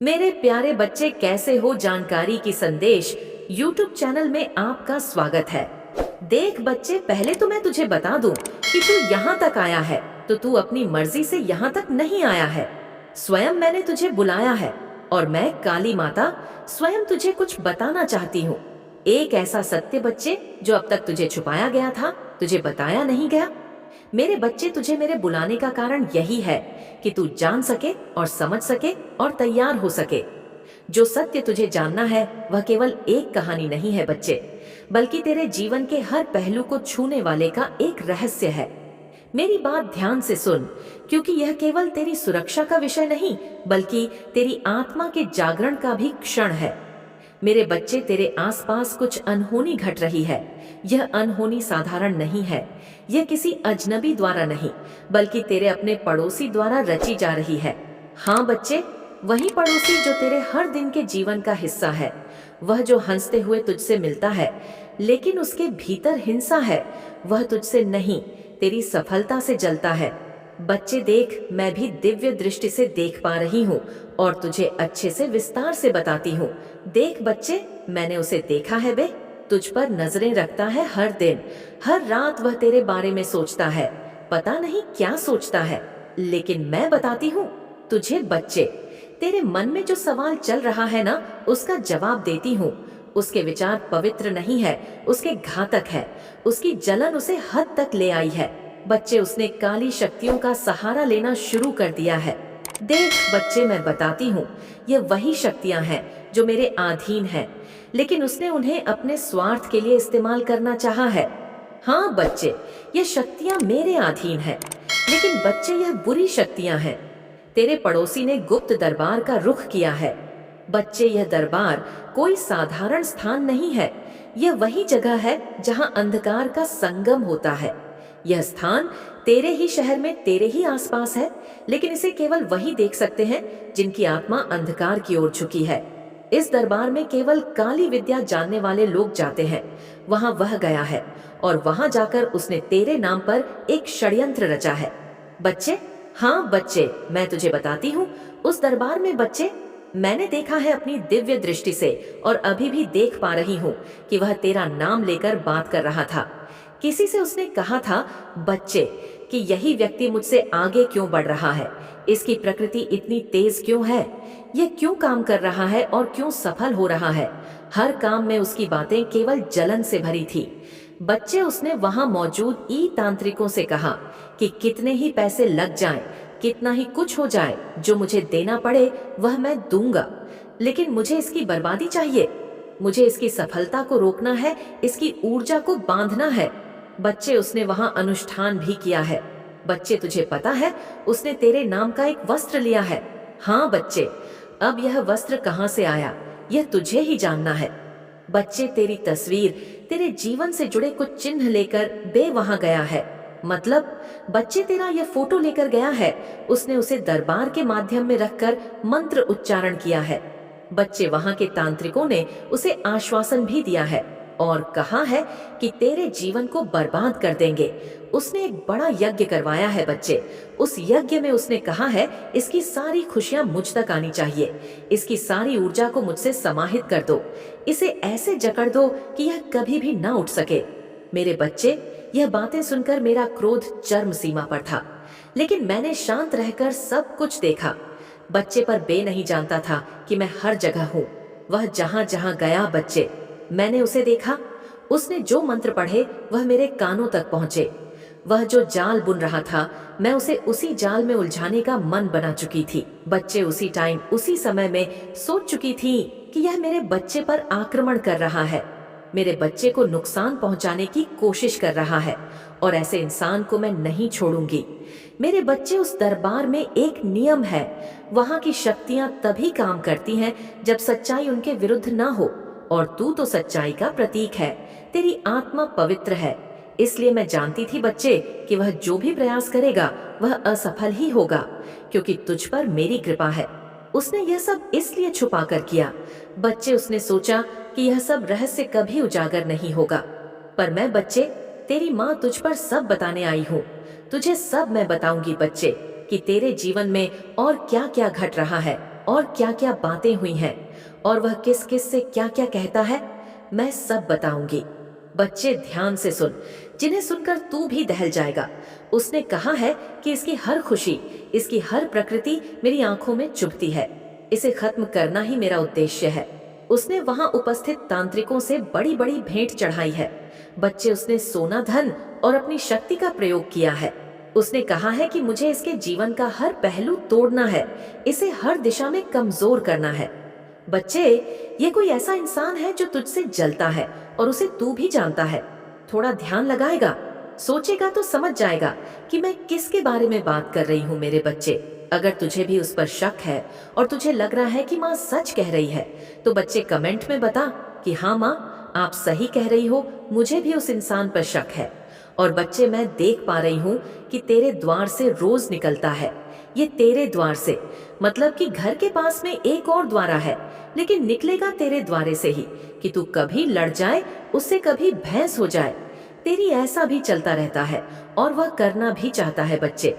मेरे प्यारे बच्चे, कैसे हो? जानकारी की संदेश YouTube चैनल में आपका स्वागत है। देख बच्चे, पहले तो मैं तुझे बता दूं कि तू यहाँ तक आया है तो तू अपनी मर्जी से यहाँ तक नहीं आया है। स्वयं मैंने तुझे बुलाया है और मैं काली माता स्वयं तुझे कुछ बताना चाहती हूँ। एक ऐसा सत्य बच्चे जो अब तक तुझे छुपाया गया था, तुझे बताया नहीं गया। मेरे बच्चे, तुझे मेरे बुलाने का कारण यही है कि तू जान सके और समझ सके और तैयार हो सके। जो सत्य तुझे जानना है वह केवल एक कहानी नहीं है बच्चे, बल्कि तेरे जीवन के हर पहलू को छूने वाले का एक रहस्य है। मेरी बात ध्यान से सुन, क्योंकि यह केवल तेरी सुरक्षा का विषय नहीं, बल्कि तेरी आत्मा के जागरण का भी क्षण है। मेरे बच्चे, तेरे आसपास कुछ अनहोनी घट रही है। यह अनहोनी साधारण नहीं है। यह किसी अजनबी द्वारा नहीं, बल्कि तेरे अपने पड़ोसी द्वारा रची जा रही है। हाँ बच्चे, वही पड़ोसी जो तेरे हर दिन के जीवन का हिस्सा है। वह जो हंसते हुए तुझसे मिलता है, लेकिन उसके भीतर हिंसा है। वह तुझसे नहीं, तेरी सफलता से जलता है। बच्चे देख, मैं भी दिव्य दृष्टि से देख पा रही हूँ और तुझे अच्छे से विस्तार से बताती हूँ। देख बच्चे, मैंने उसे देखा है बे। तुझ पर नजरें रखता है हर दिन, हर रात वह तेरे बारे में सोचता है। पता नहीं क्या सोचता है, लेकिन मैं बताती हूँ तुझे बच्चे। तेरे मन में जो सवाल चल रहा है ना, उसका जवाब देती हूँ। उसके विचार पवित्र नहीं है, उसके घातक है। उसकी जलन उसे हद तक ले आई है। बच्चे, उसने काली शक्तियों का सहारा लेना शुरू कर दिया है। देख बच्चे, मैं बताती हूँ, ये वही शक्तियां हैं जो मेरे अधीन हैं, लेकिन उसने उन्हें अपने स्वार्थ के लिए इस्तेमाल करना चाहा है। हाँ बच्चे, ये शक्तियां मेरे अधीन हैं, लेकिन बच्चे, यह बुरी शक्तियां हैं। तेरे पड़ोसी ने गुप्त दरबार का रुख किया है। बच्चे, यह दरबार कोई साधारण स्थान नहीं है। यह वही जगह है जहां अंधकार का संगम होता है। यह स्थान तेरे ही शहर में, तेरे ही आसपास है, लेकिन इसे केवल वही देख सकते हैं जिनकी आत्मा अंधकार की ओर झुकी है। इस दरबार में केवल काली विद्या जानने वाले लोग जाते हैं। वहां वह गया है और वहां जाकर उसने तेरे नाम पर एक षड्यंत्र रचा है। बच्चे, हाँ बच्चे, मैं तुझे बताती हूँ। उस दरबार में बच्चे, मैंने देखा है अपनी दिव्य दृष्टि से, और अभी भी देख पा रही हूँ कि वह तेरा नाम लेकर बात कर रहा था। किसी से उसने कहा था, बच्चे, कि यही व्यक्ति मुझसे आगे क्यों बढ़ रहा है, इसकी प्रकृति इतनी तेज क्यों है, यह क्यों काम कर रहा है और क्यों सफल हो रहा है। हर काम में उसकी बातें केवल जलन से भरी थी। बच्चे, उसने वहां मौजूद ई तांत्रिकों से कहा कि कितने ही पैसे लग जाएं, कितना ही कुछ हो जाए, जो मुझे देना पड़े वह मैं दूंगा, लेकिन मुझे इसकी बर्बादी चाहिए। मुझे इसकी सफलता को रोकना है, इसकी ऊर्जा को बांधना है। बच्चे, उसने वहां अनुष्ठान भी किया है। बच्चे, तुझे पता है, उसने तेरे नाम का एक वस्त्र लिया है। हाँ बच्चे, अब यह वस्त्र कहाँ से आया, यह तुझे ही जानना है। बच्चे, तेरी तस्वीर, तेरे जीवन से जुड़े कुछ चिन्ह लेकर बे वहां गया है। मतलब बच्चे, तेरा यह फोटो लेकर गया है। उसने उसे दरबार के माध्यम में रखकर मंत्र उच्चारण किया है। बच्चे, वहां के तांत्रिकों ने उसे आश्वासन भी दिया है और कहा है कि तेरे जीवन को बर्बाद कर देंगे। उसने एक बड़ा यज्ञ करवाया है बच्चे। उस यज्ञ में उसने कहा है, इसकी सारी खुशियां मुझ तक आनी चाहिए, इसकी सारी ऊर्जा को मुझसे समाहित कर दो, इसे ऐसे जकड़ दो कि यह कभी भी ना उठ सके। मेरे बच्चे, यह बातें सुनकर मेरा क्रोध चरम सीमा पर था, लेकिन मैंने शांत रहकर सब कुछ देखा। बच्चे, पर बे नहीं जानता था कि मैं हर जगह हूँ। वह जहां जहां गया बच्चे, मैंने उसे देखा। उसने जो मंत्र पढ़े वह मेरे कानों तक पहुंचे। वह जो जाल बुन रहा था, मैं उसे उसी जाल में उलझाने का मन बना चुकी थी। बच्चे, उसी टाइम, उसी समय में सोच चुकी थी कि यह मेरे बच्चे पर आक्रमण कर रहा है, मेरे बच्चे को नुकसान पहुंचाने की कोशिश कर रहा है, और ऐसे इंसान को मैं नहीं छोड़ूंगी। मेरे बच्चे, उस दरबार में एक नियम है। वहां की शक्तियां तभी काम करती हैं जब सच्चाई उनके विरुद्ध ना हो, और तू तो सच्चाई का प्रतीक है। तेरी आत्मा पवित्र है, इसलिए मैं जानती थी बच्चे कि वह जो भी प्रयास करेगा वह असफल ही होगा, क्योंकि तुझ पर मेरी कृपा है। उसने यह सब इसलिए छुपा कर किया। बच्चे, उसने सोचा कि यह सब रहस्य कभी उजागर नहीं होगा। पर मैं बच्चे, तेरी माँ तुझ पर सब बताने आई हूँ। तुझे सब मैं बताऊंगी बच्चे, कि तेरे जीवन में और क्या क्या घट रहा है और क्या क्या बातें हुई हैं और वह किस किस से क्या क्या कहता है, मैं सब बताऊंगी। बच्चे ध्यान से सुन, जिन्हें सुनकर तू भी दहल जाएगा। उसने कहा है कि इसकी हर खुशी, इसकी हर प्रकृति मेरी आंखों में चुभती है। इसे खत्म करना ही मेरा उद्देश्य है। उसने वहां उपस्थित तांत्रिकों से बड़ी बड़ी भेंट चढ़ाई है। बच्चे, उसने सोना, धन और अपनी शक्ति का प्रयोग किया है। उसने कहा है कि मुझे इसके जीवन का हर पहलू तोड़ना है, इसे हर दिशा में कमजोर करना है। बच्चे, ये कोई ऐसा इंसान है जो तुझसे जलता है और उसे तू भी जानता है। थोड़ा ध्यान लगाएगा, सोचेगा तो समझ जाएगा कि मैं किसके बारे में बात कर रही हूँ। मेरे बच्चे, अगर तुझे भी उस पर शक है और तुझे लग रहा है कि माँ सच कह रही है, तो बच्चे कमेंट में बता कि हाँ माँ, आप सही कह रही हो, मुझे भी उस इंसान पर शक है। और बच्चे, मैं देख पा रही हूँ कि तेरे द्वार से रोज निकलता है। ये तेरे द्वार से, मतलब कि घर के पास में एक और द्वारा है, लेकिन निकलेगा तेरे द्वारे से ही, कि तू कभी लड़ जाए उससे, कभी भैंस हो जाए। तेरी ऐसा भी चलता रहता है और वह करना भी चाहता है बच्चे।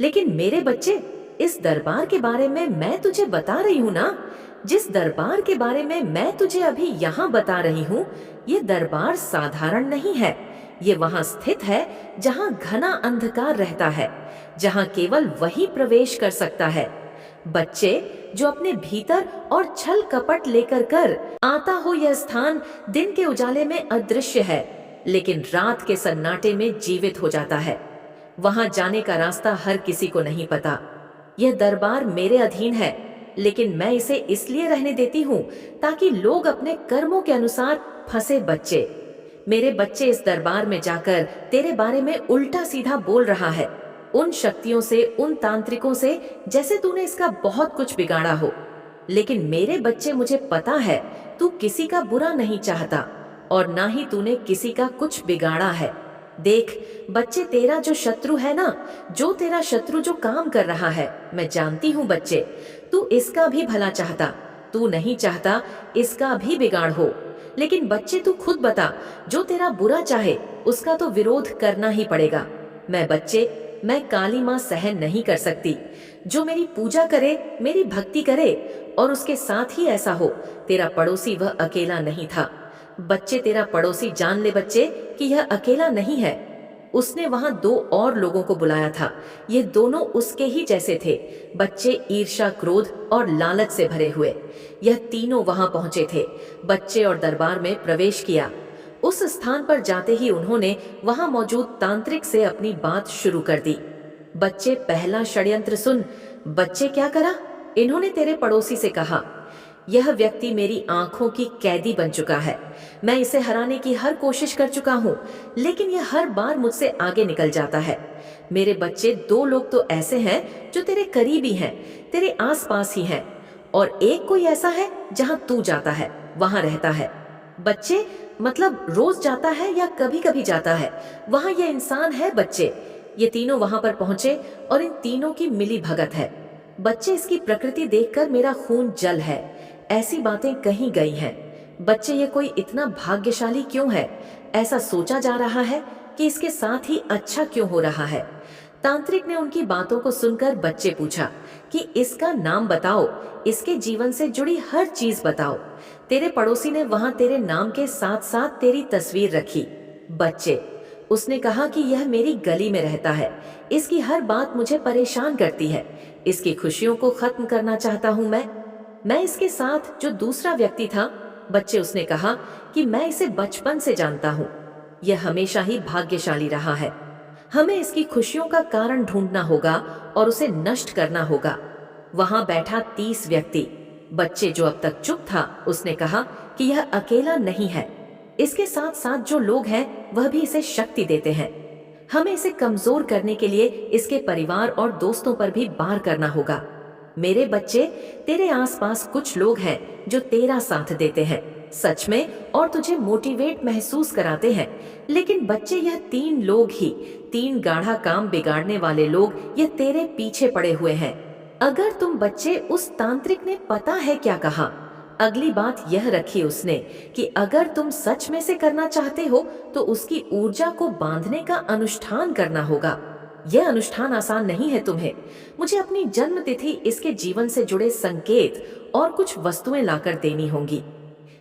लेकिन मेरे बच्चे, इस दरबार के बारे में मैं तुझे बता रही हूँ ना, जिस दरबार के बारे में मैं तुझे अभी यहाँ बता रही हूँ, ये दरबार साधारण नहीं है। ये वहां स्थित है जहां घना अंधकार रहता है, जहां केवल वही प्रवेश कर सकता है। बच्चे, जो अपने भीतर और छल कपट लेकर कर आता हो, यह स्थान दिन के उजाले में अदृश्य है, लेकिन रात के सन्नाटे में जीवित हो जाता है। वहां जाने का रास्ता हर किसी को नहीं पता। यह दरबार मेरे अधीन है, लेकिन मैं इसे इसलिए रहने देती हूँ ताकि लोग अपने कर्मों के अनुसार फंसे। बच्चे, मेरे बच्चे, इस दरबार में जाकर तेरे बारे में उल्टा सीधा बोल रहा है, उन शक्तियों से, उन तांत्रिकों से, जैसे तूने इसका बहुत कुछ बिगाड़ा हो। लेकिन मेरे बच्चे, मुझे पता है तू किसी का बुरा नहीं चाहता और ना ही तूने किसी का कुछ बिगाड़ा है। देख बच्चे, तेरा जो शत्रु है ना, जो तेरा शत्रु जो काम कर रहा है, मैं जानती हूँ बच्चे, तू इसका भी भला चाहता, तू नहीं चाहता इसका भी बिगाड़ हो। लेकिन बच्चे, तू खुद बता, जो तेरा बुरा चाहे उसका तो विरोध करना ही पड़ेगा। मैं काली माँ सहन नहीं कर सकती। जो मेरी पूजा करे, मेरी भक्ति करे और उसके साथ ही ऐसा हो। तेरा पड़ोसी वह अकेला नहीं था। बच्चे, तेरा पड़ोसी, जान ले बच्चे कि यह अकेला नहीं है। उसने वहां दो और लोगों को बुलाया था। ये दोनों उसके ही जैसे थे। बच्चे, ईर्ष्या, क्रोध और लालच से भरे हुए। यह तीनों वहां पहुंचे थे बच्चे और दरबार में प्रवेश किया। उस स्थान पर जाते ही उन्होंने वहां मौजूद तांत्रिक से अपनी बात शुरू कर दी। बच्चे, पहला षड्यंत्र सुन। बच्चे, क्या करा? इन्होंने तेरे पड़ोसी से कहा, यह व्यक्ति मेरी आंखों की कैदी बन चुका है। मैं इसे हराने की हर कोशिश कर चुका हूँ, लेकिन यह हर बार मुझसे आगे निकल जाता है। मेरे बच्चे, दो लोग तो ऐसे हैं जो तेरे करीबी हैं, तेरे आसपास ही हैं, और एक कोई ऐसा है जहां तू जाता है, वहां रहता है। बच्चे, मतलब रोज जाता है या कभी कभी जाता है? वहां यह इंसान है बच्चे। ये तीनों वहां पर पहुंचे और इन तीनों की मिली भगत है। बच्चे, इसकी प्रकृति देखकर मेरा खून जल है। ऐसी बातें कही गई हैं। बच्चे, ये कोई इतना भाग्यशाली क्यों है? ऐसा सोचा जा रहा है कि इसके साथ ही अच्छा क्यों हो रहा है? तांत्रिक ने उनकी बातों को सुनकर बच्चे पूछा कि इसका नाम बताओ, इसके जीवन से जुड़ी हर चीज बताओ। तेरे पड़ोसी ने वहां तेरे नाम के साथ साथ तेरी तस्वीर रखी। बच्चे, उसने कहा कि यह मेरी गली में रहता है, इसकी हर बात मुझे परेशान करती है, इसकी खुशियों को खत्म करना चाहता हूं मैं इसके साथ जो दूसरा व्यक्ति था। बच्चे, उसने कहा कि मैं इसे बचपन से जानता हूँ, यह हमेशा ही भाग्यशाली रहा है। हमें इसकी खुशियों का कारण ढूंढना होगा और उसे नष्ट करना होगा। वहां बैठा 30 व्यक्ति। बच्चे, जो अब तक चुप था, उसने कहा कि यह अकेला नहीं है, इसके साथ साथ जो लोग हैं वह भी इसे शक्ति देते हैं। हमें इसे कमजोर करने के लिए इसके परिवार और दोस्तों पर भी वार करना होगा। मेरे बच्चे, तेरे आसपास कुछ लोग हैं जो तेरा साथ देते हैं, सच में, और तुझे मोटिवेट महसूस कराते हैं। लेकिन बच्चे, यह 3 लोग ही, 3 गाढ़ा काम बिगाड़ने वाले लोग, ये तेरे पीछे पड़े हुए हैं। अगर तुम बच्चे, उस तांत्रिक ने पता है क्या कहा? अगली बात यह रखी उसने कि अगर तुम सच में से करना चाहते हो तो उसकी ऊर्जा को बांधने का अनुष्ठान करना होगा। यह अनुष्ठान आसान नहीं है तुम्हें। मुझे अपनी जन्म तिथि, इसके जीवन से जुड़े संकेत और कुछ वस्तुएं लाकर देनी होंगी।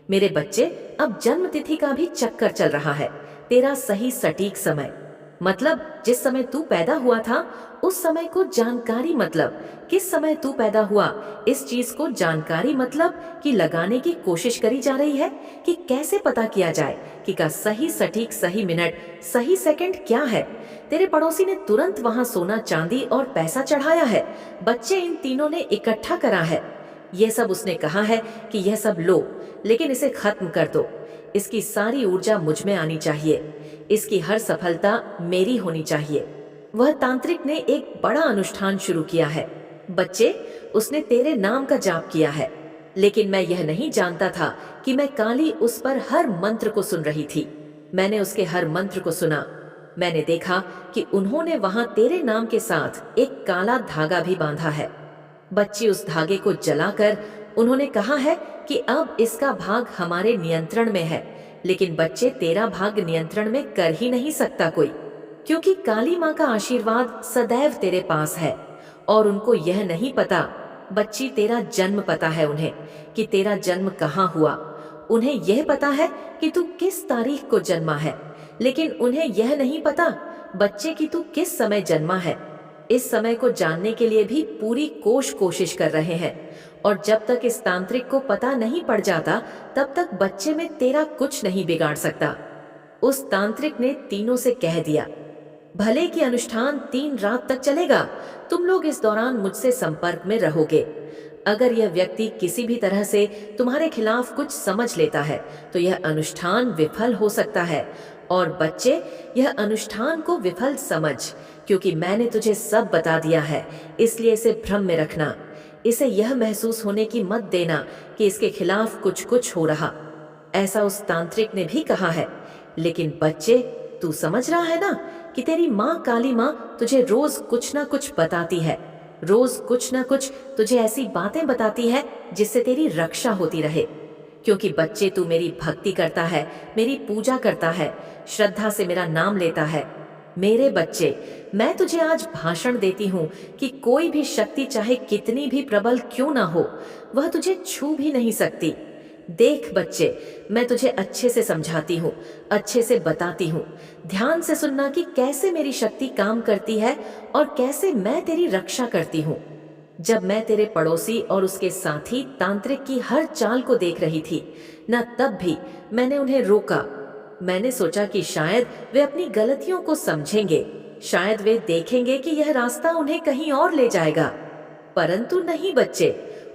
मेरे बच्चे, अब जन्म तिथि का भी चक्कर चल रहा है। तेरा सही सटीक समय, मतलब जिस समय तू पैदा हुआ था उस समय को जानकारी, मतलब किस समय तू पैदा हुआ इस चीज को जानकारी, मतलब कि लगाने की कोशिश करी जा रही है कि कैसे पता किया जाए कि का सही सटीक, सही मिनट, सही सेकंड क्या है। तेरे पड़ोसी ने तुरंत वहां सोना, चांदी और पैसा चढ़ाया है। बच्चे, इन तीनों ने इकट्ठा करा है। यह सब उसने कहा है कि यह सब लो, लेकिन इसे खत्म कर दो। इसकी सारी ऊर्जा मुझ में आनी चाहिए। इसकी हर सफलता मेरी होनी चाहिए। वह तांत्रिक ने एक बड़ा अनुष्ठान शुरू किया है। बच्चे, उसने तेरे नाम का जाप किया है, लेकिन मैं यह नहीं जानता था कि मैं काली उस पर हर मंत्र को सुन रही थी। मैंने उसके हर मंत्र को सुना। मैंने देखा कि उन्होंने वहां तेरे नाम के साथ एक काला धागा भी बांधा है। बच्ची, उस धागे को जलाकर उन्होंने कहा है कि अब इसका भाग हमारे नियंत्रण में है। लेकिन बच्चे, तेरा भाग नियंत्रण में कर ही नहीं सकता कोई, क्योंकि काली माँ का आशीर्वाद सदैव तेरे पास है। और उनको यह नहीं पता, बच्ची, तेरा जन्म पता है उन्हें कि तेरा जन्म कहाँ हुआ। उन्हें यह पता है कि तू किस तारीख को जन्मा है, लेकिन उन्हें यह नहीं पता बच्चे कि तू किस समय जन्मा है। इस समय को जानने के लिए भी पूरी कोशिश कर रहे हैं, और जब तक इस तांत्रिक को पता नहीं पड़ जाता तब तक बच्चे में तेरा कुछ नहीं बिगाड़ सकता। उस तांत्रिक ने तीनों से कह दिया, भले कि अनुष्ठान 3 रात तक चलेगा, तुम लोग इस दौरान मुझसे संपर्क में रहोगे। अगर यह व्यक्ति किसी भी तरह से तुम्हारे खिलाफ कुछ समझ लेता है तो यह अनुष्ठान विफल हो सकता है। और बच्चे, यह अनुष्ठान को विफल समझ, क्योंकि मैंने तुझे सब बता दिया है, इसलिए इसे भ्रम में रखना। इसे यह महसूस होने की मत देना कि इसके खिलाफ कुछ कुछ हो रहा। ऐसा उस तांत्रिक ने भी कहा है। लेकिन बच्चे, तू समझ रहा है ना कि तेरी माँ काली माँ तुझे रोज कुछ ना कुछ बताती है। रोज कुछ ना कुछ तुझे ऐसी बातें बताती है जिससे तेरी रक्षा होती रहे। क्योंकि बच्चे, तू मेरी भक्ति करता है, मेरी पूजा करता है, श्रद्धा से मेरा नाम लेता है। मेरे बच्चे, मैं तुझे आज भाषण देती हूँ कि कोई भी शक्ति चाहे कितनी भी प्रबल क्यों ना हो, वह तुझे छू भी नहीं सकती। देख बच्चे, मैं तुझे अच्छे से समझाती हूँ, अच्छे से बताती हूँ। ध्यान से सुनना कि कैसे मेरी शक्ति काम करती है और कैसे मैं तेरी रक्षा करती हूँ। जब मैं तेरे पड़ोसी और उसके साथी तांत्रिक की हर चाल को देख रही थी न, तब भी मैंने उन्हें रोका। मैंने सोचा कि शायद वे अपनी गलतियों को समझेंगे, शायद वे देखेंगे कि यह रास्ता उन्हें कहीं और ले जाएगा। परंतु नहीं बच्चे,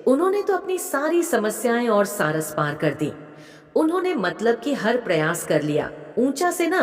उन्होंने तो अपनी सारी समस्याएं और सारस पार कर दी। उन्होंने मतलब कि हर प्रयास कर लिया, ऊंचा से ना,